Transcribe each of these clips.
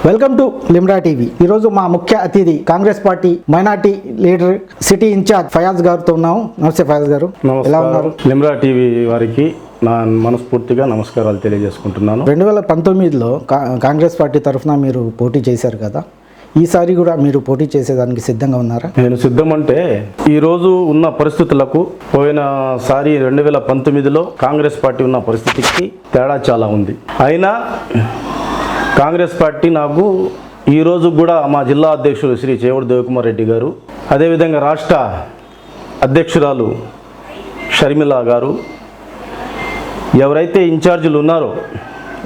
Welcome to Limra TV. ఈరోజు మా ముఖ్య అతిథి Congress party minority leader city incharge Fayaz గారితో ఉన్నాము. నమస్తే ఫయాజ్ గారు, ఎలా ఉన్నారు? లిమ్రా టీవీ వారికి నా మనస్ఫూర్తిగా నమస్కారాలు తెలియజేసుకుంటున్నాను. 2019లో కాంగ్రెస్ పార్టీ తరఫున మీరు పోటీ చేశారు కదా, ఈసారి కూడా మీరు పోటీ చేసేదానికి సిద్ధంగా ఉన్నారా? నేను సిద్ధం అంటే ఈరోజు ఉన్న పరిస్థితులకు పోయినసారి 2019లో కాంగ్రెస్ పార్టీ ఉన్న పరిస్థితికి తేడా చాలా ఉంది. అయినా కాంగ్రెస్ పార్టీ నాకు ఈరోజు కూడా మా జిల్లా అధ్యక్షులు శ్రీ చేవూరు దేవకుమార్ రెడ్డి గారు, అదేవిధంగా రాష్ట్ర అధ్యక్షురాలు షర్మిల గారు, ఎవరైతే ఇన్ఛార్జీలు ఉన్నారో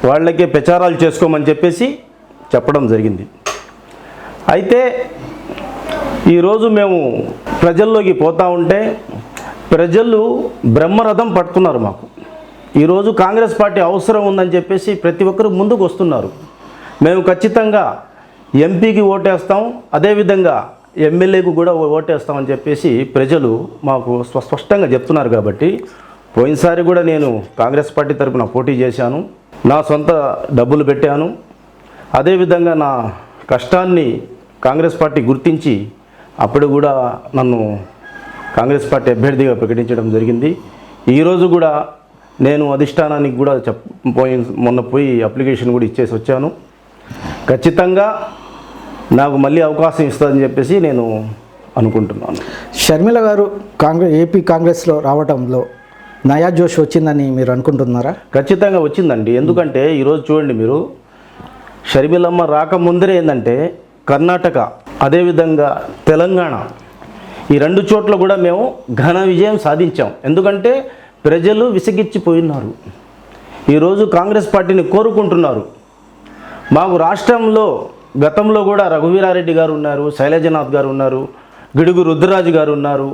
వాళ్ళకే ప్రచారాలు చేసుకోమని చెప్పేసి చెప్పడం జరిగింది. అయితే ఈరోజు మేము ప్రజల్లోకి పోతూ ఉంటే ప్రజలు బ్రహ్మరథం పడుతున్నారు. మాకు ఈరోజు కాంగ్రెస్ పార్టీ అవసరం ఉందని చెప్పేసి ప్రతి ఒక్కరు ముందుకు వస్తున్నారు. మేము ఖచ్చితంగా ఎంపీకి ఓటేస్తాం, అదేవిధంగా ఎమ్మెల్యేకు కూడా ఓటేస్తామని చెప్పేసి ప్రజలు మాకు స్పష్టంగా చెప్తున్నారు. కాబట్టి పోయినసారి కూడా నేను కాంగ్రెస్ పార్టీ తరఫున పోటీ చేశాను, నా సొంత డబ్బులు పెట్టాను. అదేవిధంగా నా కష్టాన్ని కాంగ్రెస్ పార్టీ గుర్తించి అప్పుడు కూడా నన్ను కాంగ్రెస్ పార్టీ అభ్యర్థిగా ప్రకటించడం జరిగింది. ఈరోజు కూడా నేను అధిష్టానానికి కూడా మొన్న పోయి అప్లికేషన్ కూడా ఇచ్చేసి వచ్చాను. ఖచ్చితంగా నాకు మళ్ళీ అవకాశం ఇస్తుందని చెప్పేసి నేను అనుకుంటున్నాను. షర్మిల గారు ఏపీ కాంగ్రెస్లో రావడంలో నయా జోష్ వచ్చిందని మీరు అనుకుంటున్నారా? ఖచ్చితంగా వచ్చిందండి. ఎందుకంటే ఈరోజు చూడండి, మీరు షర్మిలమ్మ రాకముందరే ఏంటంటే కర్ణాటక, అదేవిధంగా తెలంగాణ, ఈ రెండు చోట్ల కూడా మేము ఘన విజయం సాధించాం. ఎందుకంటే ప్రజలు విసిగిచ్చిపోయినారు. ఈరోజు కాంగ్రెస్ పార్టీని కోరుకుంటున్నారు. మాకు రాష్ట్రంలో గతంలో కూడా రఘువీరారెడ్డి గారు ఉన్నారు, శైలజనాథ్ గారు ఉన్నారు, గిడుగు రుద్రరాజు గారు ఉన్నారు.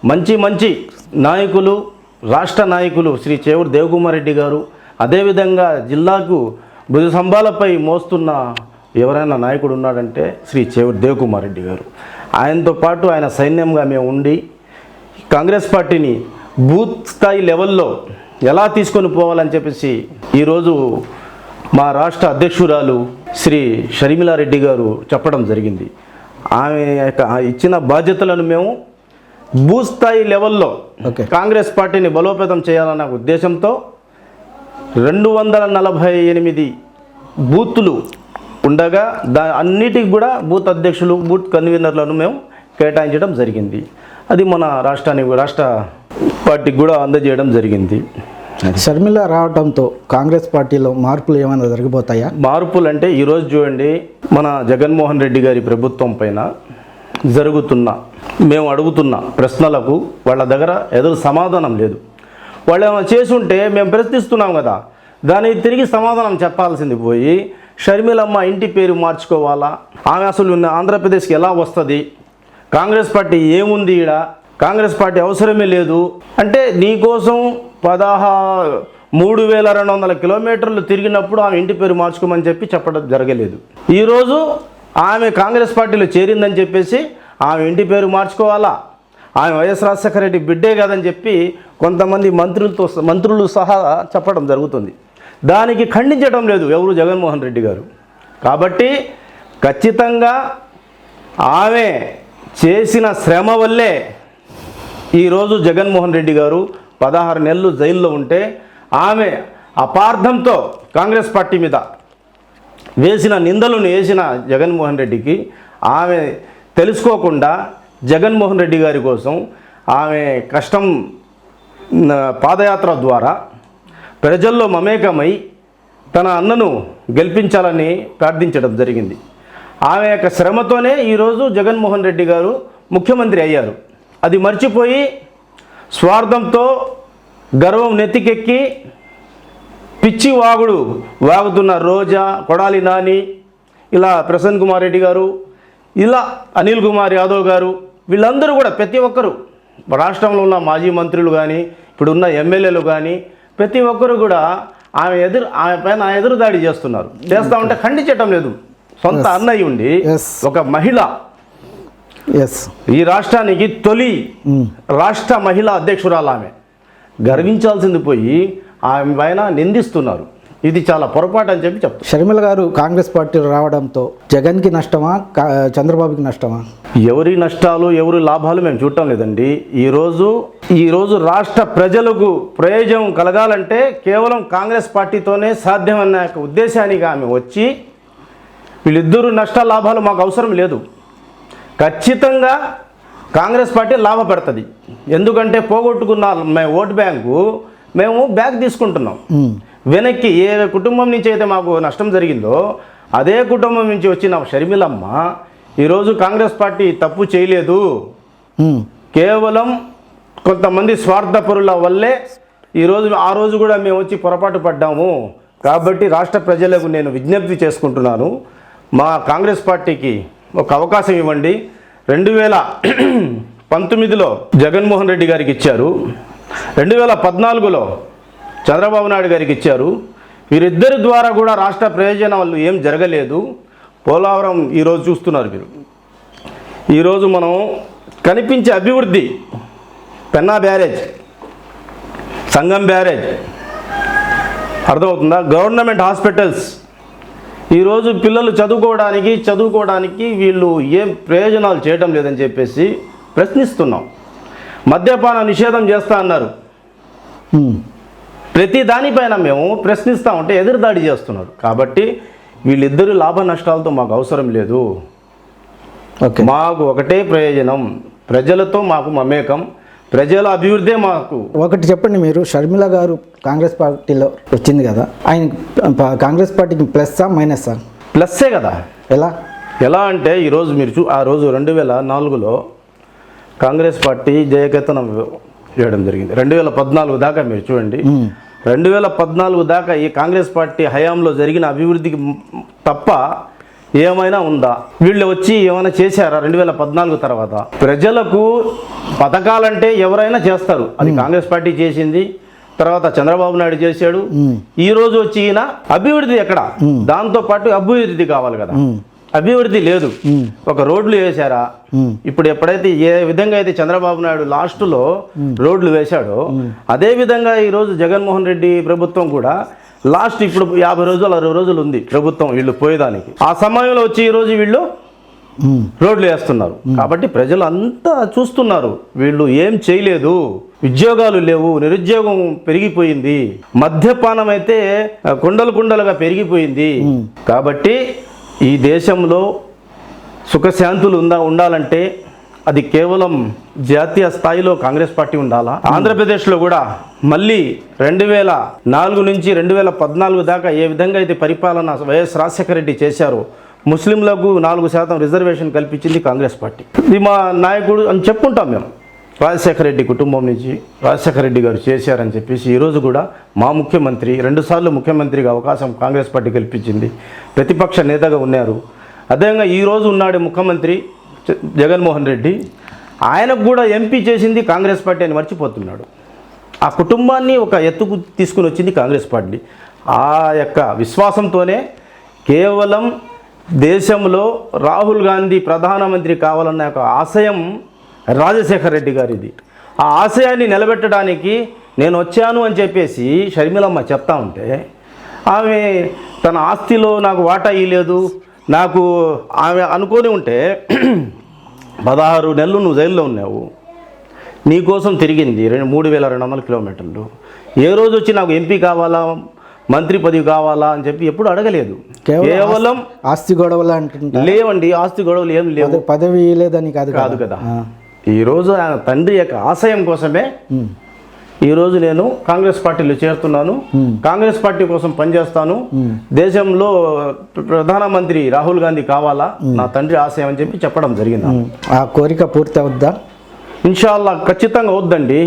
మంచి మంచి నాయకులు, రాష్ట్ర నాయకులు శ్రీ చేవూరు దేవకుమార్ రెడ్డి గారు, అదేవిధంగా జిల్లాకు భుజసంబాలపై మోస్తున్న ఎవరైనా నాయకుడు ఉన్నాడంటే శ్రీ చేవూరు దేవకుమార్ రెడ్డి గారు. ఆయనతో పాటు ఆయన సైన్యంగా మేము ఉండి కాంగ్రెస్ పార్టీని బూత్ స్థాయి లెవెల్లో ఎలా తీసుకొని పోవాలని చెప్పేసి ఈరోజు మా రాష్ట్ర అధ్యక్షురాలు శ్రీ షర్మిలారెడ్డి గారు చెప్పడం జరిగింది. ఆమె ఇచ్చిన బాధ్యతలను మేము భూస్థాయి లెవెల్లో కాంగ్రెస్ పార్టీని బలోపేతం చేయాలన్న ఉద్దేశంతో 248 బూతులు ఉండగా అన్నిటికి కూడా బూత్ అధ్యక్షులు, బూత్ కన్వీనర్లను మేము కేటాయించడం జరిగింది. అది మన రాష్ట్ర పార్టీకి కూడా అందజేయడం జరిగింది. షర్మిల రావడంతో కాంగ్రెస్ పార్టీలో మార్పులు ఏమైనా జరిగిపోతాయా? మార్పులు అంటే ఈరోజు చూడండి, మన జగన్మోహన్ రెడ్డి గారి ప్రభుత్వం పైన మేము అడుగుతున్న ప్రశ్నలకు వాళ్ళ దగ్గర ఎదురు సమాధానం లేదు. వాళ్ళు ఏమైనా చేసుంటే మేము ప్రశ్నిస్తున్నాం కదా, దానికి తిరిగి సమాధానం చెప్పాల్సింది పోయి షర్మిలమ్మ ఇంటి పేరు మార్చుకోవాలా, ఆమె అసలు ఆంధ్రప్రదేశ్కి ఎలా వస్తుంది, కాంగ్రెస్ పార్టీ ఏముంది, ఈడ కాంగ్రెస్ పార్టీ అవసరమే లేదు అంటే నీకోసం 3200 కిలోమీటర్లు తిరిగినప్పుడు ఆమె ఇంటి పేరు మార్చుకోమని చెప్పడం జరగలేదు. ఈరోజు ఆమె కాంగ్రెస్ పార్టీలో చేరిందని చెప్పేసి ఆమె ఇంటి పేరు మార్చుకోవాలా, ఆమె వైఎస్ రాజశేఖర రెడ్డి బిడ్డే కాదని చెప్పి కొంతమంది మంత్రులు సహా చెప్పడం జరుగుతుంది. దానికి ఖండించడం లేదు ఎవరు, జగన్మోహన్ రెడ్డి గారు. కాబట్టి ఖచ్చితంగా ఆమె చేసిన శ్రమ వల్లే ఈరోజు జగన్మోహన్ రెడ్డి గారు 16 నెలలు జైల్లో ఉంటే ఆమె అపార్థంతో కాంగ్రెస్ పార్టీ మీద వేసిన జగన్మోహన్ రెడ్డికి ఆమె తెలుసుకోకుండా జగన్మోహన్ రెడ్డి గారి కోసం ఆమె కష్టం పాదయాత్ర ద్వారా ప్రజల్లో మమేకమై తన అన్నను గెలిపించాలని ప్రార్థించడం జరిగింది. ఆమె యొక్క శ్రమతోనే ఈరోజు జగన్మోహన్ రెడ్డి గారు ముఖ్యమంత్రి అయ్యారు. అది మర్చిపోయి స్వార్థంతో గర్వం నెత్తికెక్కి పిచ్చి వాగుతున్న రోజా, కొడాలి నాని, ఇలా ప్రసన్న కుమార్ రెడ్డి గారు, ఇలా అనిల్ కుమార్ యాదవ్ గారు, వీళ్ళందరూ కూడా ప్రతి ఒక్కరు రాష్ట్రంలో ఉన్న మాజీ మంత్రులు కానీ ఇప్పుడున్న ఎమ్మెల్యేలు కానీ ప్రతి ఒక్కరు కూడా ఆమె పైన ఎదురుదాడి చేస్తూ ఉంటే ఖండించటం లేదు. సొంత అన్నయ్య ఉండి ఒక మహిళ, ఈ రాష్ట్రానికి తొలి రాష్ట్ర మహిళా అధ్యక్షురాలు ఆమె, గర్వించాల్సింది పోయి ఆమె పైన నిందిస్తున్నారు. ఇది చాలా పొరపాటు అని చెప్పి చెప్తాను. షర్మిల గారు కాంగ్రెస్ పార్టీ రావడంతో జగన్కి నష్టమా, చంద్రబాబుకి నష్టమా? ఎవరి నష్టాలు ఎవరి లాభాలు మేము చూడటం లేదండి. ఈరోజు రాష్ట్ర ప్రజలకు ప్రయోజనం కలగాలంటే కేవలం కాంగ్రెస్ పార్టీతోనే సాధ్యమన్న ఉద్దేశానికి ఆమె వచ్చి వీళ్ళిద్దరూ నష్ట లాభాలు మాకు అవసరం లేదు, ఖచ్చితంగా కాంగ్రెస్ పార్టీ లాభపడుతుంది. ఎందుకంటే పోగొట్టుకున్న మేము ఓటు బ్యాంకు మేము బ్యాక్ తీసుకుంటున్నాం. వెనక్కి ఏ కుటుంబం నుంచి అయితే మాకు నష్టం జరిగిందో అదే కుటుంబం నుంచి వచ్చిన షర్మిలమ్మ ఈరోజు కాంగ్రెస్ పార్టీ తప్పు చేయలేదు, కేవలం కొంతమంది స్వార్థపరుల వల్లే ఆ రోజు కూడా మేము వచ్చి పొరపాటు పడ్డాము. కాబట్టి రాష్ట్ర ప్రజలకు నేను విజ్ఞప్తి చేసుకుంటున్నాను, మా కాంగ్రెస్ పార్టీకి ఒక అవకాశం ఇవ్వండి. 2019లో జగన్మోహన్ రెడ్డి గారికి ఇచ్చారు, 2014లో చంద్రబాబు నాయుడు గారికి ఇచ్చారు. వీరిద్దరి ద్వారా కూడా రాష్ట్ర ప్రయోజనాలు ఏం జరగలేదు. పోలవరం ఈరోజు చూస్తున్నారు మీరు. ఈరోజు మనం కనిపించే అభివృద్ధి, పెన్నా బ్యారేజ్, సంగం బ్యారేజ్, అర్థమవుతుందా? గవర్నమెంట్ హాస్పిటల్స్, ఈరోజు పిల్లలు చదువుకోవడానికి వీళ్ళు ఏం ప్రయోజనాలు చేయడం లేదని చెప్పేసి ప్రశ్నిస్తున్నాం. మద్యపాన నిషేధం చేస్తా అన్నారు, ప్రతి దానిపైన మేము ప్రశ్నిస్తూ ఉంటే ఎదురుదాడి చేస్తున్నారు. కాబట్టి వీళ్ళిద్దరు లాభ నష్టాలతో మాకు అవసరం లేదు. మాకు ఒకటే ప్రయోజనం, ప్రజలతో మాకు మమేకం, ప్రజల అభివృద్ధే మాకు. ఒకటి చెప్పండి, మీరు షర్మిల గారు కాంగ్రెస్ పార్టీలో వచ్చింది కదా, ఆయన కాంగ్రెస్ పార్టీకి ప్లస్సా మైనస్సా? ప్లస్సే కదా. ఎలా అంటే ఈరోజు మీరు ఆ రోజు 2004లో కాంగ్రెస్ పార్టీ జయకేతనం చేయడం జరిగింది. 2014 దాకా మీరు చూడండి, 2014 దాకా ఈ కాంగ్రెస్ పార్టీ హయాంలో జరిగిన అభివృద్ధికి తప్ప ఏమైనా ఉందా? వీళ్ళు వచ్చి ఏమైనా చేశారా? 2014 తర్వాత ప్రజలకు పథకాలంటే ఎవరైనా చేస్తారు, అది కాంగ్రెస్ పార్టీ చేసింది, తర్వాత చంద్రబాబు నాయుడు చేశాడు. ఈ రోజు వచ్చి ఈయన అభివృద్ధి ఎక్కడ? దాంతో పాటు అభివృద్ధి కావాలి కదా, అభివృద్ధి లేదు. ఒక రోడ్లు వేశారా? ఇప్పుడు ఎప్పుడైతే ఏ విధంగా అయితే చంద్రబాబు నాయుడు లాస్ట్లో రోడ్లు వేశాడో అదే విధంగా ఈరోజు జగన్మోహన్ రెడ్డి ప్రభుత్వం కూడా లాస్ట్ ఇప్పుడు 50 రోజులు 60 రోజులు ఉంది ప్రభుత్వం వీళ్ళు పోయేదానికి. ఆ సమయంలో వచ్చి ఈరోజు వీళ్ళు రోడ్లు వేస్తున్నారు. కాబట్టి ప్రజలు అంతా చూస్తున్నారు, వీళ్ళు ఏం చేయలేదు, ఉద్యోగాలు లేవు, నిరుద్యోగం పెరిగిపోయింది, మద్యపానం అయితే కుండలుగా పెరిగిపోయింది. కాబట్టి ఈ దేశంలో సుఖశాంతులు ఉండాలంటే అది కేవలం జాతీయ స్థాయిలో కాంగ్రెస్ పార్టీ ఉండాలా. ఆంధ్రప్రదేశ్లో కూడా మళ్ళీ 2004 నుంచి 2014 దాకా ఏ విధంగా అయితే పరిపాలన వైఎస్ రాజశేఖర రెడ్డి చేశారో, ముస్లింలకు 4% రిజర్వేషన్ కల్పించింది కాంగ్రెస్ పార్టీ. ఇది మా నాయకుడు అని చెప్పుకుంటాం మేము. రాజశేఖర రెడ్డి కుటుంబం నుంచి రాజశేఖర రెడ్డి గారు చేశారని చెప్పేసి ఈరోజు కూడా మా ముఖ్యమంత్రి 2 సార్లు ముఖ్యమంత్రిగా అవకాశం కాంగ్రెస్ పార్టీ కల్పించింది, ప్రతిపక్ష నేతగా ఉన్నారు. అదేవిధంగా ఈరోజు ఉన్నాడు ముఖ్యమంత్రి జగన్మోహన్ రెడ్డి, ఆయనకు కూడా ఎంపీ చేసింది కాంగ్రెస్ పార్టీ అని మర్చిపోతున్నాడు. ఆ కుటుంబాన్ని ఒక ఎత్తుకు తీసుకుని వచ్చింది కాంగ్రెస్ పార్టీ. ఆ యొక్క విశ్వాసంతోనే కేవలం దేశంలో రాహుల్ గాంధీ ప్రధానమంత్రి కావాలన్న ఒక ఆశయం రాజశేఖర రెడ్డి గారిది. ఆ ఆశయాన్ని నిలబెట్టడానికి నేను వచ్చాను అని చెప్పేసి షర్మిలమ్మ చెప్తా ఉంటే, ఆమె తన ఆస్తిలో నాకు వాటా ఇవ్వలేదు, నాకు ఆమె అనుకొని ఉంటే 16 నెలలు నువ్వు జైల్లో ఉన్నావు, నీకోసం తిరిగింది 3200 కిలోమీటర్లు. ఏ రోజు వచ్చి నాకు ఎంపీ కావాలా, మంత్రి పదవి కావాలా అని చెప్పి ఎప్పుడు అడగలేదు. కేవలం ఆస్తి గొడవలు అంటుంటే లేవండి, ఆస్తి గొడవలు ఏం లేవు, పదవి లేదని కాదు కదా. ఈరోజు ఆయన తండ్రి యొక్క ఆశయం కోసమే ఈరోజు నేను కాంగ్రెస్ పార్టీలో చేరుతున్నాను, కాంగ్రెస్ పార్టీ కోసం పనిచేస్తాను, దేశంలో ప్రధానమంత్రి రాహుల్ గాంధీ కావాలా, నా తండ్రి ఆశయం అని చెప్పి చెప్పడం జరిగింది. ఆ కోరిక పూర్తి అవుద్దా? ఇన్షాల్లా ఖచ్చితంగా అవుద్దండి.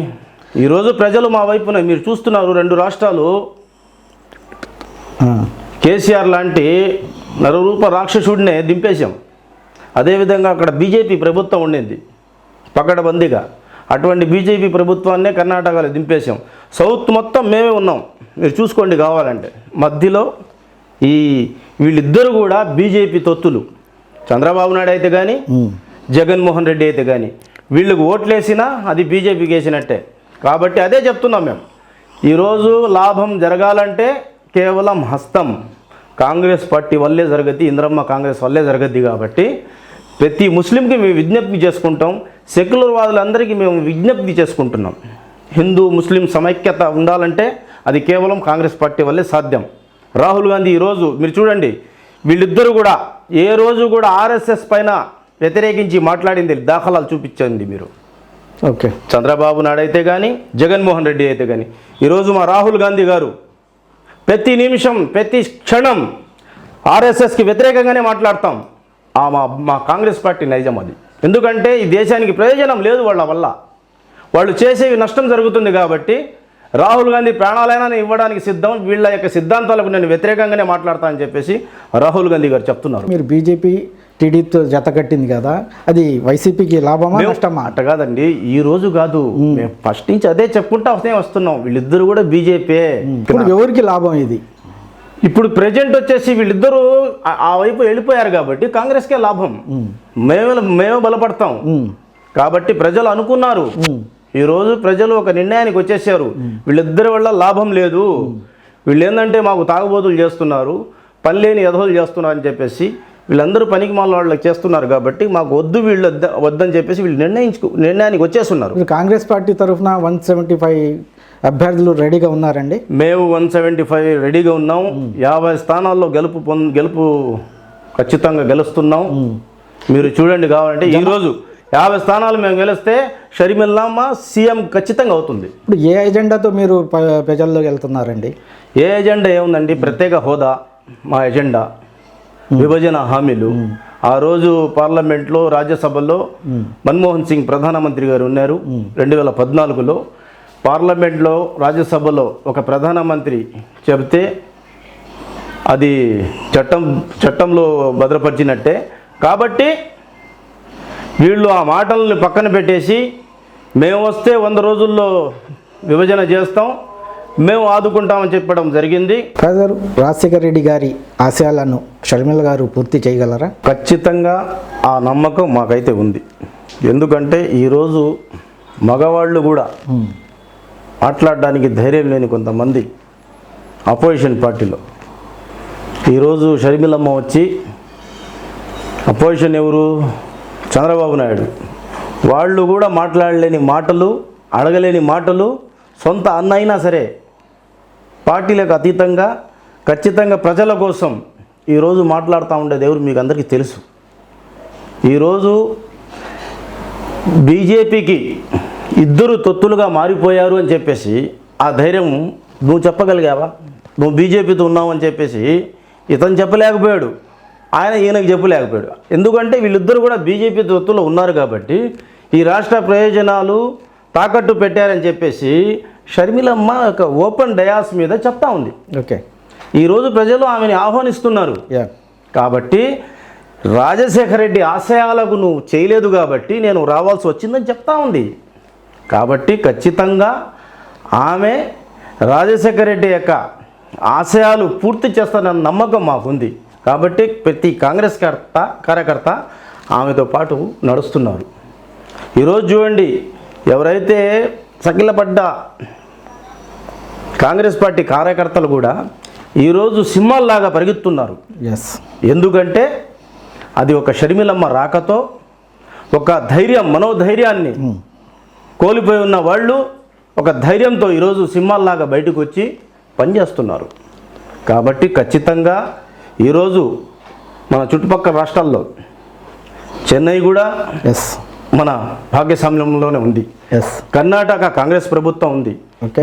ఈరోజు ప్రజలు మా వైపున మీరు చూస్తున్నారు, 2 రాష్ట్రాలు కేసీఆర్ లాంటి నరరూప రాక్షసుడినే దింపేశాం. అదేవిధంగా అక్కడ బీజేపీ ప్రభుత్వం ఉండింది పకడ్బందీగా, అటువంటి బీజేపీ ప్రభుత్వాన్నే కర్ణాటకలో దింపేశాం. సౌత్ మొత్తం మేమే ఉన్నాం, మీరు చూసుకోండి కావాలంటే. మధ్యలో వీళ్ళిద్దరు కూడా బీజేపీ తొత్తులు, చంద్రబాబు నాయుడు అయితే కానీ జగన్మోహన్ రెడ్డి అయితే కానీ, వీళ్ళకు ఓట్లేసినా అది బీజేపీకి వేసినట్టే. కాబట్టి అదే చెప్తున్నాం మేము, ఈరోజు లాభం జరగాలంటే కేవలం హస్తం కాంగ్రెస్ పార్టీ వల్లే జరగద్ది, ఇందిరమ్మ కాంగ్రెస్ వల్లే జరగద్ది. కాబట్టి ప్రతి ముస్లింకి మేము విజ్ఞప్తి చేసుకుంటాం, సెక్యులర్ వాదులందరికీ మేము విజ్ఞప్తి చేసుకుంటున్నాం. హిందూ ముస్లిం సమైక్యత ఉండాలంటే అది కేవలం కాంగ్రెస్ పార్టీ వల్లే సాధ్యం. రాహుల్ గాంధీ ఈరోజు మీరు చూడండి, వీళ్ళిద్దరూ కూడా ఏ రోజు కూడా ఆర్ఎస్ఎస్ పైన వ్యతిరేకించి మాట్లాడింది దాఖలాలు చూపించండి మీరు. ఓకే, చంద్రబాబు నాయుడు అయితే కానీ, జగన్మోహన్ రెడ్డి అయితే కానీ. ఈరోజు మా రాహుల్ గాంధీ గారు ప్రతి నిమిషం ప్రతి క్షణం ఆర్ఎస్ఎస్కి వ్యతిరేకంగానే మాట్లాడతాం. మా కాంగ్రెస్ పార్టీ నైజం అది. ఎందుకంటే ఈ దేశానికి ప్రయోజనం లేదు వాళ్ళ వల్ల, వాళ్ళు చేసేవి నష్టం జరుగుతుంది. కాబట్టి రాహుల్ గాంధీ ప్రాణాలైనా ఇవ్వడానికి సిద్ధం, వీళ్ళ యొక్క సిద్ధాంతాలకు నేను వ్యతిరేకంగానే మాట్లాడతా అని చెప్పేసి రాహుల్ గాంధీ గారు చెప్తున్నారు. మీరు బీజేపీ టీడీపీతో జత కట్టింది కదా, అది వైసీపీకి లాభమా నష్టమా? అట్ట కాదండి, ఈ రోజు కాదు, మేము ఫస్ట్ నుంచి అదే చెప్పుకుంటా వస్తున్నాం. వీళ్ళిద్దరు కూడా బీజేపీ. ఇప్పుడు ఎవరికి లాభం ఇది? ఇప్పుడు ప్రెజెంట్ వచ్చేసి వీళ్ళిద్దరూ ఆ వైపు వెళ్ళిపోయారు కాబట్టి కాంగ్రెస్కే లాభం. మేమే బలపడతాం. కాబట్టి ప్రజలు అనుకున్నారు, ఈరోజు ప్రజలు ఒక నిర్ణయానికి వచ్చేసారు, వీళ్ళిద్దరి వల్ల లాభం లేదు, వీళ్ళు ఏంటంటే మాకు తాగుబోతులు చేస్తున్నారు, పని లేని ఎదహోలు చేస్తున్నారు అని చెప్పేసి వీళ్ళందరూ పనికి మాల వాళ్ళకి చేస్తున్నారు. కాబట్టి మాకు వీళ్ళు వద్దని చెప్పేసి వీళ్ళు నిర్ణయానికి వచ్చేస్తున్నారు. కాంగ్రెస్ పార్టీ తరఫున 175 అభ్యర్థులు రెడీగా ఉన్నారండి. మేము 175 రెడీగా ఉన్నాం. 50 స్థానాల్లో గెలుపు ఖచ్చితంగా గెలుస్తున్నాం. మీరు చూడండి, కావాలంటే ఈరోజు 50 స్థానాలు మేము గెలిస్తే షర్మిలమ్మ సీఎం ఖచ్చితంగా అవుతుంది. ఇప్పుడు ఏ ఎజెండాతో మీరు ప్రజల్లోకి వెళ్తున్నారండి? ఏ ఎజెండా ఏముందండి? ప్రత్యేక హోదా మా ఎజెండా, విభజన హామీలు. ఆ రోజు పార్లమెంట్లో రాజ్యసభలో మన్మోహన్ సింగ్ ప్రధానమంత్రి గారు ఉన్నారు. 2014లో పార్లమెంట్లో రాజ్యసభలో ఒక ప్రధానమంత్రి చెబితే అది చట్టంలో భద్రపరిచినట్టే. కాబట్టి వీళ్ళు ఆ మాటలను పక్కన పెట్టేసి మేము వస్తే 100 రోజుల్లో విభజన చేస్తాం, మేము ఆదుకుంటామని చెప్పడం జరిగింది. గారు రాజశేఖర రెడ్డి గారి ఆశయాలను షర్మిల గారు పూర్తి చేయగలరా? ఖచ్చితంగా ఆ నమ్మకం మాకైతే ఉంది. ఎందుకంటే ఈరోజు మగవాళ్ళు కూడా మాట్లాడడానికి ధైర్యం లేని కొంతమంది అపోజిషన్ పార్టీలో ఈరోజు షర్మిలమ్మ వచ్చి, అపోజిషన్ ఎవరు? చంద్రబాబు నాయుడు. వాళ్ళు కూడా మాట్లాడలేని మాటలు, అడగలేని మాటలు సొంత అన్న అయినా సరే పార్టీలకు అతీతంగా ఖచ్చితంగా ప్రజల కోసం ఈరోజు మాట్లాడుతూ ఉండేది ఎవరు మీకు అందరికీ తెలుసు. ఈరోజు బీజేపీకి ఇద్దరు తొత్తులుగా మారిపోయారు అని చెప్పేసి ఆ ధైర్యం నువ్వు చెప్పగలిగావా? నువ్వు బీజేపీతో ఉన్నావు అని చెప్పేసి ఇతను చెప్పలేకపోయాడు, ఈయనకు చెప్పలేకపోయాడు. ఎందుకంటే వీళ్ళిద్దరూ కూడా బీజేపీ తొత్తులో ఉన్నారు కాబట్టి ఈ రాష్ట్ర ప్రయోజనాలు తాకట్టు పెట్టారని చెప్పేసి షర్మిలమ్మ ఒక ఓపెన్ డయాస్ మీద చెప్తా ఉంది. ఓకే, ఈరోజు ప్రజలు ఆమెని ఆహ్వానిస్తున్నారు. కాబట్టి రాజశేఖర రెడ్డి ఆశయాలకు నువ్వు చేయలేదు కాబట్టి నేను రావాల్సి వచ్చిందని చెప్తా ఉంది. కాబట్టి ఖచ్చితంగా ఆమె రాజశేఖర రెడ్డి యొక్క ఆశయాలు పూర్తి చేస్తానన్న నమ్మకం మాకుంది. కాబట్టి ప్రతి కాంగ్రెస్ కార్యకర్త ఆమెతో పాటు నడుస్తున్నారు. ఈరోజు చూడండి, ఎవరైతే సకిలపడ్డ కాంగ్రెస్ పార్టీ కార్యకర్తలు కూడా ఈరోజు సింహాల్లాగా పరిగెత్తున్నారు. ఎందుకంటే అది ఒక షర్మిలమ్మ రాకతో ఒక మనోధైర్యాన్ని కోల్పోయి ఉన్న వాళ్ళు ఒక ధైర్యంతో ఈరోజు సింహాల్లాగా బయటకు వచ్చి పనిచేస్తున్నారు. కాబట్టి ఖచ్చితంగా ఈరోజు మన చుట్టుపక్కల రాష్ట్రాల్లో చెన్నై కూడా మన భాగ్యస్వామ్యంలోనే ఉంది. కర్ణాటక కాంగ్రెస్ ప్రభుత్వం ఉంది.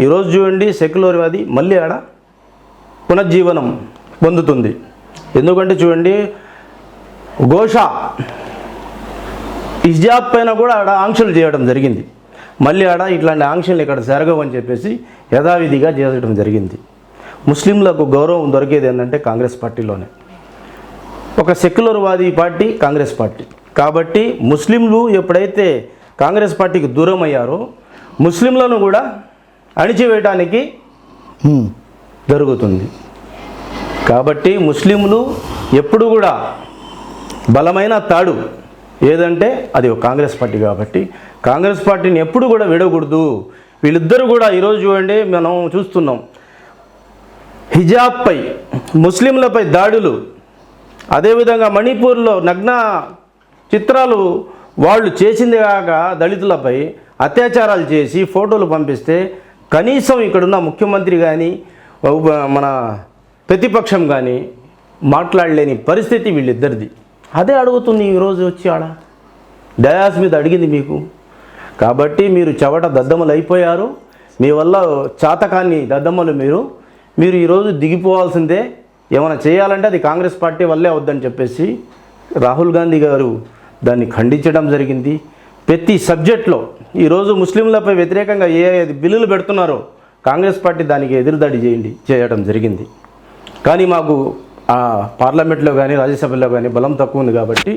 ఈరోజు చూడండి, సెక్యులర్వాది మళ్ళీ ఆడ పునర్జీవనం పొందుతుంది. ఎందుకంటే చూడండి, ఘోష హిజాబ్ పైన కూడా ఆడ ఆంక్షలు చేయడం జరిగింది. మళ్ళీ ఆడ ఇట్లాంటి ఆంక్షలు ఇక్కడ జరగవని చెప్పేసి యథావిధిగా చేయడం జరిగింది. ముస్లింలకు గౌరవం దొరికేది ఏంటంటే కాంగ్రెస్ పార్టీలోనే. ఒక సెక్యులర్వాది పార్టీ కాంగ్రెస్ పార్టీ. కాబట్టి ముస్లింలు ఎప్పుడైతే కాంగ్రెస్ పార్టీకి దూరం అయ్యారో ముస్లింలను కూడా అణిచివేయడానికి జరుగుతుంది. కాబట్టి ముస్లింలు ఎప్పుడు కూడా బలమైన తాడు ఏదంటే అది కాంగ్రెస్ పార్టీ. కాబట్టి కాంగ్రెస్ పార్టీని ఎప్పుడు కూడా విడకూడదు. వీళ్ళిద్దరూ కూడా ఈరోజు చూడండి, మనం చూస్తున్నాం హిజాబ్పై, ముస్లింలపై దాడులు, అదేవిధంగా మణిపూర్లో నగ్న చిత్రాలు వాళ్ళు చేసింది కాక దళితులపై అత్యాచారాలు చేసి ఫోటోలు పంపిస్తే కనీసం ఇక్కడున్న ముఖ్యమంత్రి కానీ మన ప్రతిపక్షం కానీ మాట్లాడలేని పరిస్థితి వీళ్ళిద్దరిది. అదే అడుగుతుంది ఈరోజు వచ్చి ఆడ డయాస్ మీద అడిగింది మీకు. కాబట్టి మీరు చెవట దద్దమ్మలు అయిపోయారు. మీ వల్ల చాతకాన్ని దద్దమ్మలు మీరు ఈరోజు దిగిపోవాల్సిందే. ఏమైనా చేయాలంటే అది కాంగ్రెస్ పార్టీ వల్లే అవుద్దని చెప్పేసి రాహుల్ గాంధీ గారు దాన్ని ఖండించడం జరిగింది. ప్రతి సబ్జెక్ట్లో ఈరోజు ముస్లింలపై వ్యతిరేకంగా ఏ బిల్లులు పెడుతున్నారో కాంగ్రెస్ పార్టీ దానికి ఎదురుదాడి చేయడం జరిగింది. కానీ మాకు పార్లమెంట్లో కానీ రాజ్యసభలో కానీ బలం తక్కువ ఉంది కాబట్టి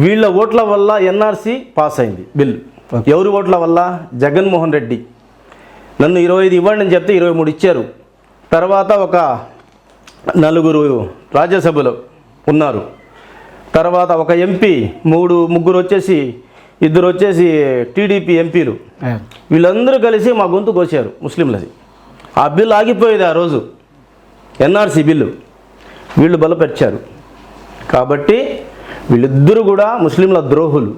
వీళ్ళ ఓట్ల వల్ల ఎన్ఆర్సీ పాస్ అయింది బిల్. ఎవరి ఓట్ల వల్ల? జగన్మోహన్ రెడ్డి నన్ను 25 ఇవ్వండి అని చెప్తే 23 ఇచ్చారు. తర్వాత ఒక 4 రాజ్యసభలో ఉన్నారు. తర్వాత ఒక ఎంపీ, ముగ్గురు వచ్చేసి 2 వచ్చేసి టీడీపీ ఎంపీలు, వీళ్ళందరూ కలిసి మా గొంతు కోసారు ముస్లింలది. ఆ బిల్లు ఆగిపోయేది ఆ రోజు, ఎన్ఆర్సీ బిల్లు. వీళ్ళు బలపరిచారు. కాబట్టి వీళ్ళిద్దరూ కూడా ముస్లింల ద్రోహులు.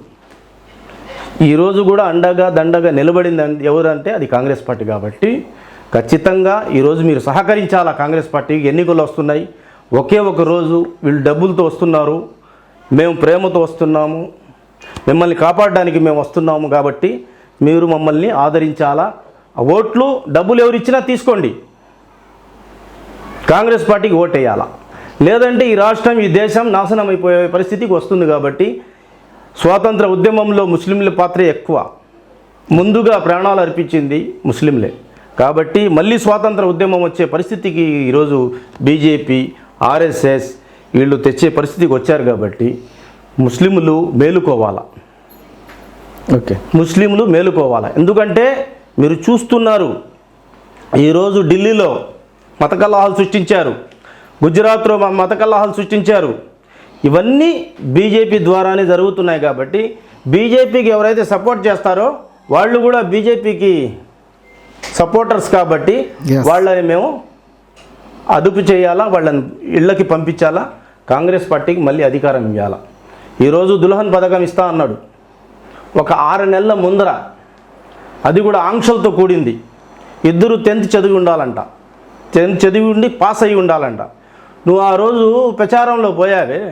ఈరోజు కూడా అండగా దండగా నిలబడింది ఎవరంటే అది కాంగ్రెస్ పార్టీ. కాబట్టి ఖచ్చితంగా ఈరోజు మీరు సహకరించాలా కాంగ్రెస్ పార్టీకి. ఎన్నికలు వస్తున్నాయి, ఒకే ఒక రోజు వీళ్ళు డబ్బులతో వస్తున్నారు, మేము ప్రేమతో వస్తున్నాము, మిమ్మల్ని కాపాడడానికి మేము వస్తున్నాము. కాబట్టి మీరు మమ్మల్ని ఆదరించాలా. ఓట్లు డబ్బులు ఎవరు ఇచ్చినా తీసుకోండి, కాంగ్రెస్ పార్టీకి ఓటేయాలా. లేదంటే ఈ రాష్ట్రం, ఈ దేశం నాశనం అయిపోయే పరిస్థితికి వస్తుంది. కాబట్టి స్వాతంత్ర ఉద్యమంలో ముస్లింల పాత్ర ఎక్కువ. ముందుగా ప్రాణాలు అర్పించింది ముస్లింలే. కాబట్టి మళ్ళీ స్వాతంత్ర ఉద్యమం వచ్చే పరిస్థితికి ఈరోజు బీజేపీ, ఆర్ఎస్ఎస్ వీళ్ళు తెచ్చే పరిస్థితికి వచ్చారు. కాబట్టి ముస్లింలు మేలుకోవాలా. ఓకే, ముస్లింలు మేలుకోవాలా. ఎందుకంటే మీరు చూస్తున్నారు, ఈరోజు ఢిల్లీలో మత కలహాలు సృష్టించారు, గుజరాత్లో మత కలహాలు సృష్టించారు. ఇవన్నీ బీజేపీ ద్వారానే జరుగుతున్నాయి. కాబట్టి బీజేపీకి ఎవరైతే సపోర్ట్ చేస్తారో వాళ్ళు కూడా బీజేపీకి సపోర్టర్స్. కాబట్టి వాళ్ళని మేము అదుపు చేయాలా, వాళ్ళని ఇళ్ళకి పంపించాలా, కాంగ్రెస్ పార్టీకి మళ్ళీ అధికారం ఇవ్వాలా. ఈరోజు దుల్హన్ పథకం ఇస్తా అన్నాడు ఒక 6 నెలల ముందర. అది కూడా ఆంక్షలతో కూడింది. 2 10th చదివి ఉండాలంట, 10th చదివి ఉండి పాస్ అయ్యి ఉండాలంట. నువ్వు ఆ రోజు ప్రచారంలో పోయావే,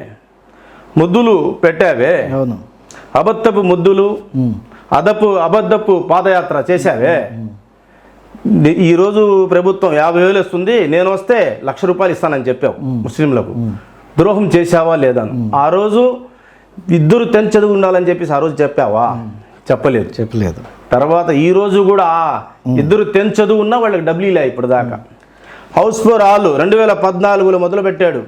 ముద్దులు పెట్టావే, అబద్ధపు ముద్దులు, అబద్ధపు పాదయాత్ర చేశావే. ఈరోజు ప్రభుత్వం 50,000 ఇస్తుంది, నేను వస్తే ₹1,00,000 ఇస్తానని చెప్పావు ముస్లింలకు. ద్రోహం చేశావా లేదా? ఆ రోజు 2 10th చదువు ఉండాలని చెప్పేసి ఆ రోజు చెప్పావా? చెప్పలేదు. తర్వాత ఈ రోజు కూడా 2 10th చదువు ఉన్నా వాళ్ళకి డబ్బులు ఇప్పుడు దాకా. హౌస్ ఫర్ ఆల్ 2014లో మొదలుపెట్టాడు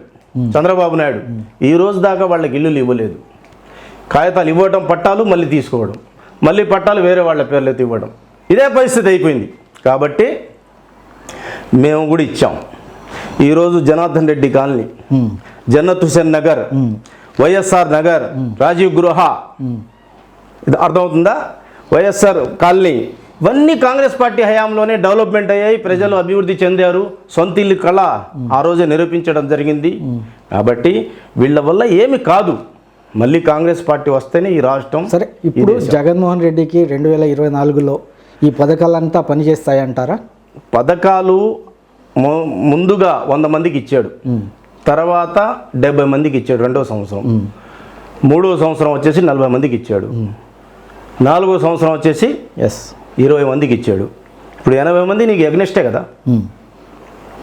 చంద్రబాబు నాయుడు. ఈ రోజు దాకా వాళ్ళకి ఇల్లులు ఇవ్వలేదు. కాగితాలు ఇవ్వడం, పట్టాలు మళ్ళీ తీసుకోవడం, మళ్ళీ పట్టాలు వేరే వాళ్ళ పేర్లతో ఇవ్వడం, ఇదే పరిస్థితి అయిపోయింది. కాబట్టి మేము కూడా ఇచ్చాం. ఈరోజు జనార్దన్ రెడ్డి కాలనీ, జన్నత్ హుసేన్ నగర్, వైఎస్ఆర్ నగర్, రాజీవ్ గృహ, ఇది అర్థమవుతుందా? వైఎస్ఆర్ కాలనీ, ఇవన్నీ కాంగ్రెస్ పార్టీ హయాంలోనే డెవలప్మెంట్ అయ్యాయి, ప్రజలు అభివృద్ధి చెందారు, సొంత ఇల్లు కళ ఆ రోజే నిరూపించడం జరిగింది. కాబట్టి వీళ్ళ వల్ల ఏమి కాదు, మళ్ళీ కాంగ్రెస్ పార్టీ వస్తేనే ఈ రాష్ట్రం. సరే, ఇప్పుడు జగన్మోహన్ రెడ్డికి 2024లో ఈ పథకాలంతా పనిచేస్తాయంటారా? పథకాలు ముందుగా 100 మందికి ఇచ్చాడు, తర్వాత 70 మందికి ఇచ్చాడు 2వ సంవత్సరం, 3వ సంవత్సరం వచ్చేసి 40 మందికి ఇచ్చాడు, 4వ సంవత్సరం వచ్చేసి 20 మందికి ఇచ్చాడు. ఇప్పుడు 80 మంది నీకు ఎగ్నెస్టే కదా.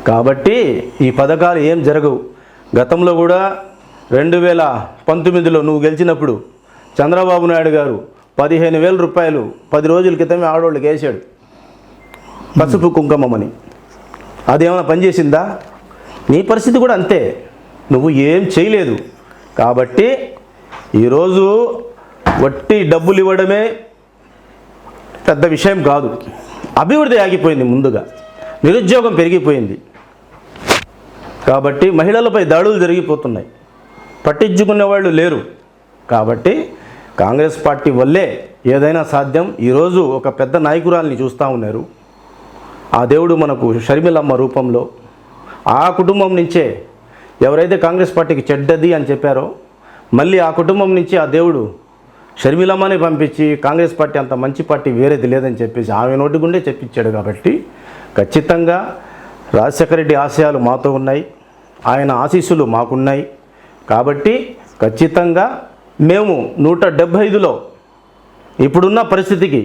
కాబట్టి ఈ పథకాలు ఏం జరగవు. గతంలో కూడా 2019లో నువ్వు గెలిచినప్పుడు చంద్రబాబు నాయుడు గారు 15,000 రూపాయలు 10 రోజుల క్రితమే ఆడవాళ్ళకి వేసాడు, పసుపు కుంకుమని. అదేమైనా పనిచేసిందా? నీ పరిస్థితి కూడా అంతే, నువ్వు ఏం చేయలేదు. కాబట్టి ఈరోజు వట్టి డబ్బులు ఇవ్వడమే పెద్ద విషయం కాదు. అభివృద్ధి ఆగిపోయింది, ముందుగా నిరుద్యోగం పెరిగిపోయింది. కాబట్టి మహిళలపై దాడులు జరిగిపోతున్నాయి, పట్టించుకునే వాళ్ళు లేరు. కాబట్టి కాంగ్రెస్ పార్టీ వల్లే ఏదైనా సాధ్యం. ఈరోజు ఒక పెద్ద నాయకురాల్ని చూస్తూ ఉన్నారు. ఆ దేవుడు మనకు షర్మిలమ్మ రూపంలో ఆ కుటుంబం నుంచే ఎవరైతే కాంగ్రెస్ పార్టీకి చెడ్డది అని చెప్పారో మళ్ళీ ఆ కుటుంబం నుంచి ఆ దేవుడు షర్మిలమ్మని పంపించి కాంగ్రెస్ పార్టీ అంత మంచి పార్టీ వేరేది లేదని చెప్పేసి ఆమె నోటి గుండే చెప్పించాడు. కాబట్టి ఖచ్చితంగా రాజశేఖర రెడ్డి ఆశయాలు మాతో ఉన్నాయి, ఆయన ఆశీస్సులు మాకున్నాయి. కాబట్టి ఖచ్చితంగా మేము 175లో ఇప్పుడున్న పరిస్థితికి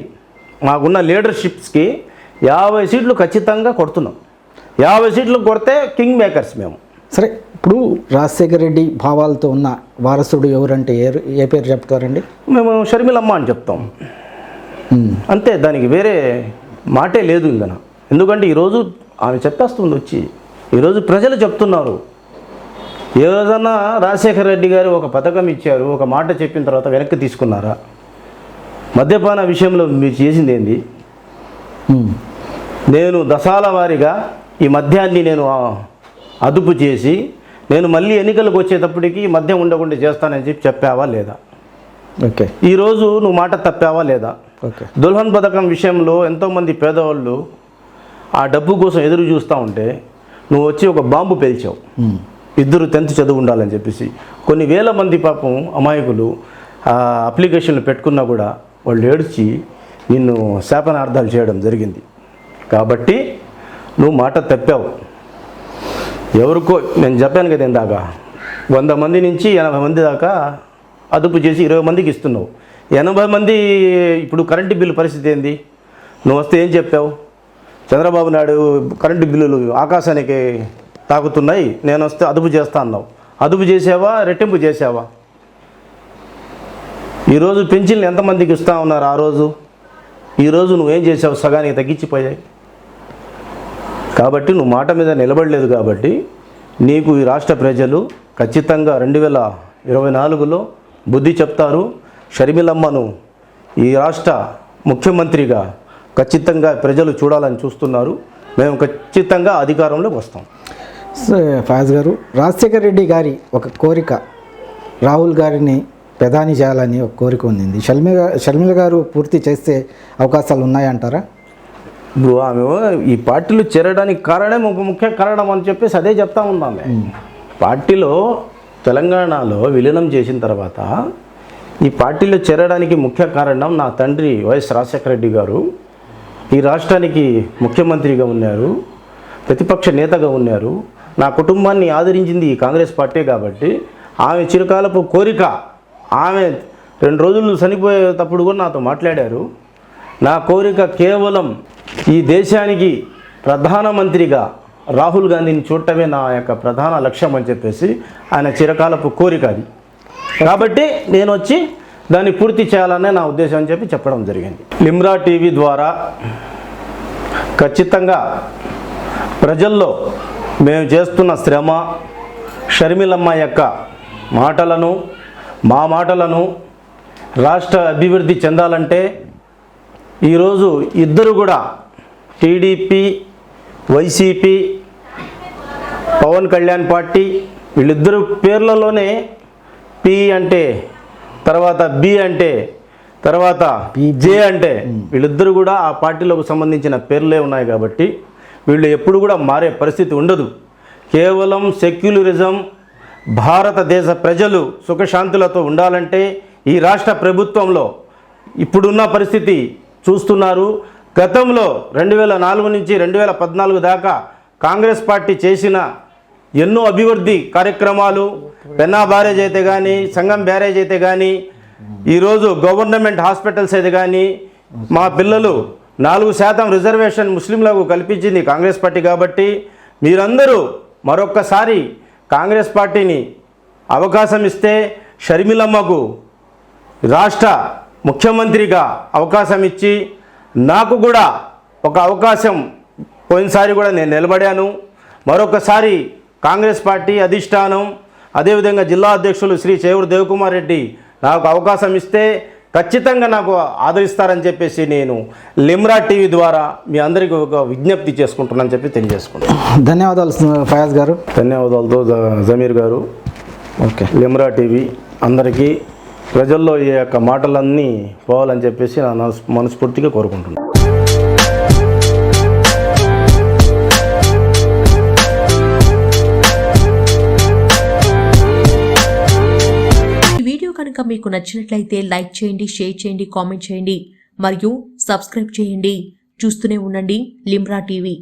మాకున్న లీడర్షిప్స్కి 50 సీట్లు ఖచ్చితంగా కొడుతున్నాం. 50 సీట్లు కొడితే కింగ్ మేకర్స్ మేము. సరే, ఇప్పుడు రాజశేఖర రెడ్డి భావాలతో ఉన్న వారసుడు ఎవరంటే ఏ పేరు చెప్తారండి? మేము షర్మిలమ్మ అని చెప్తాం అంతే, దానికి వేరే మాటే లేదు ఇంకా. ఎందుకంటే ఈరోజు ఆమె చెప్పేస్తుంది వచ్చి, ఈరోజు ప్రజలు చెప్తున్నారు. ఏ రోజన్నా రాజశేఖర రెడ్డి గారు ఒక పథకం ఇచ్చారు, ఒక మాట చెప్పిన తర్వాత వెనక్కి తీసుకున్నారా? మద్యపాన విషయంలో మీరు చేసింది ఏంది? నేను దశాల వారీగా ఈ మద్యాన్ని నేను అదుపు చేసి నేను మళ్ళీ ఎన్నికలకు వచ్చేటప్పటికి మద్యం ఉండకుండా చేస్తానని చెప్పి చెప్పావా లేదా? ఓకే, ఈరోజు నువ్వు మాట తప్పావా లేదా? ఓకే, దుల్హన్ పథకం విషయంలో ఎంతోమంది పేదవాళ్ళు ఆ డబ్బు కోసం ఎదురు చూస్తూ ఉంటే నువ్వు వచ్చి ఒక బాంబు పేల్చావు. 2 10th చదువు ఉండాలని చెప్పేసి కొన్ని వేల మంది పాపం అమాయకులు అప్లికేషన్లు పెట్టుకున్నా కూడా వాళ్ళు ఏడ్చి నిన్ను శాపనార్థాలు చేయడం జరిగింది. కాబట్టి నువ్వు మాట తప్పావు. ఎవరికో నేను చెప్పాను కదా ఇందాక, 100 మంది నుంచి 80 మంది దాకా అదుపు చేసి 20 మందికి ఇస్తున్నావు. 80 మంది ఇప్పుడు కరెంటు బిల్లు పరిస్థితి ఏంది? నువ్వు వస్తే ఏం చెప్పావు? చంద్రబాబు నాయుడు కరెంటు బిల్లులు ఆకాశానికి తాకుతున్నాయి, నేను వస్తే అదుపు చేస్తా అన్నావు. అదుపు చేసావా? రెట్టింపు చేసావా? ఈరోజు పెన్షన్లు ఎంతమందికి ఇస్తా ఉన్నారు ఆ రోజు? ఈరోజు నువ్వేం చేసావు? సగానికి తగ్గించిపోయాయి. కాబట్టి నువ్వు మాట మీద నిలబడలేదు. కాబట్టి నీకు ఈ రాష్ట్ర ప్రజలు ఖచ్చితంగా 2024లో బుద్ధి చెప్తారు. షర్మిలమ్మను ఈ రాష్ట్ర ముఖ్యమంత్రిగా ఖచ్చితంగా ప్రజలు చూడాలని చూస్తున్నారు. మేము ఖచ్చితంగా అధికారంలోకి వస్తాం. ఫయాజ్ గారు, రాజశేఖర రెడ్డి గారి ఒక కోరిక రాహుల్ గారిని ప్రధాని చేయాలని ఒక కోరిక ఉంది. షర్మిల గారు పూర్తి చేస్తే అవకాశాలు ఉన్నాయంటారా? ఇప్పుడు ఆమె ఈ పార్టీలో చేరడానికి కారణం ఒక ముఖ్య కారణం అని చెప్పేసి అదే చెప్తా ఉన్నామే. పార్టీలో తెలంగాణలో విలీనం చేసిన తర్వాత ఈ పార్టీలో చేరడానికి ముఖ్య కారణం నా తండ్రి వైఎస్ రాజశేఖర రెడ్డి గారు ఈ రాష్ట్రానికి ముఖ్యమంత్రిగా ఉన్నారు, ప్రతిపక్ష నేతగా ఉన్నారు. నా కుటుంబాన్ని ఆదరించింది ఈ కాంగ్రెస్ పార్టీ. కాబట్టి ఆమె చిరకాలపు కోరిక, ఆమె 2 రోజులు చనిపోయేటప్పుడు కూడా నాతో మాట్లాడారు. నా కోరిక కేవలం ఈ దేశానికి ప్రధానమంత్రిగా రాహుల్ గాంధీని చూడటమే నా యొక్క ప్రధాన లక్ష్యం అని చెప్పేసి ఆయన చిరకాలపు కోరిక అది. కాబట్టి నేను వచ్చి దాన్ని పూర్తి చేయాలనే నా ఉద్దేశం అని చెప్పి చెప్పడం జరిగింది. లిమ్రా టీవీ ద్వారా ఖచ్చితంగా ప్రజల్లో మేము చేస్తున్న శ్రమ, షర్మిలమ్మ యొక్క మాటలను, మా మాటలను రాష్ట్ర అభివృద్ధి చెందాలంటే ఈరోజు ఇద్దరు కూడా టీడీపీ, వైసీపీ, పవన్ కళ్యాణ్ పార్టీ వీళ్ళిద్దరు పేర్లలోనే పి అంటే, తర్వాత బి అంటే, తర్వాత జే అంటే వీళ్ళిద్దరు కూడా ఆ పార్టీలకు సంబంధించిన పేర్లే ఉన్నాయి. కాబట్టి వీళ్ళు ఎప్పుడు కూడా మారే పరిస్థితి ఉండదు. కేవలం సెక్యులరిజం, భారతదేశ ప్రజలు సుఖశాంతులతో ఉండాలంటే ఈ రాష్ట్ర ప్రభుత్వంలో ఇప్పుడున్న పరిస్థితి చూస్తున్నారు. గతంలో 2004 నుంచి 2014 దాకా కాంగ్రెస్ పార్టీ చేసిన ఎన్నో అభివృద్ధి కార్యక్రమాలు, పెన్నా బ్యారేజ్ అయితే కానీ, సంగం బ్యారేజ్ అయితే కానీ, ఈరోజు గవర్నమెంట్ హాస్పిటల్స్ అయితే కానీ, మా పిల్లలు 4% రిజర్వేషన్ ముస్లింలకు కల్పించింది కాంగ్రెస్ పార్టీ. కాబట్టి మీరందరూ మరొక్కసారి కాంగ్రెస్ పార్టీని అవకాశం ఇస్తే షర్మిలమ్మకు రాష్ట్ర ముఖ్యమంత్రిగా అవకాశం ఇచ్చి, నాకు కూడా ఒక అవకాశం, పోయినసారి కూడా నేను నిలబడాను. మరొకసారి కాంగ్రెస్ పార్టీ అధిష్టానం, అదేవిధంగా జిల్లా అధ్యక్షులు శ్రీ చేవూరు దేవకుమార్ రెడ్డి నాకు అవకాశం ఇస్తే ఖచ్చితంగా నాకు ఆదరిస్తారని చెప్పేసి నేను లిమ్రా టీవీ ద్వారా మీ అందరికీ ఒక విజ్ఞప్తి చేసుకుంటున్నానని చెప్పి తెలియజేసుకుంటాను. ధన్యవాదాలు ఫయాజ్ గారు. ధన్యవాదాలతో జమీర్ గారు. ఓకే, లిమ్రా టీవీ అందరికీ ప్రజల్లో ఈ యొక్క మాటలన్నీ పోవాలని చెప్పేసి నా మనస్ఫూర్తిగా కోరుకుంటున్నాను. మీకు నచ్చినట్లయితే లైక్ చేయండి, షేర్ చేయండి, కామెంట్ చేయండి మరియు సబ్స్క్రైబ్ చేయండి. చూస్తూనే ఉండండి లిమ్రా టీవీ.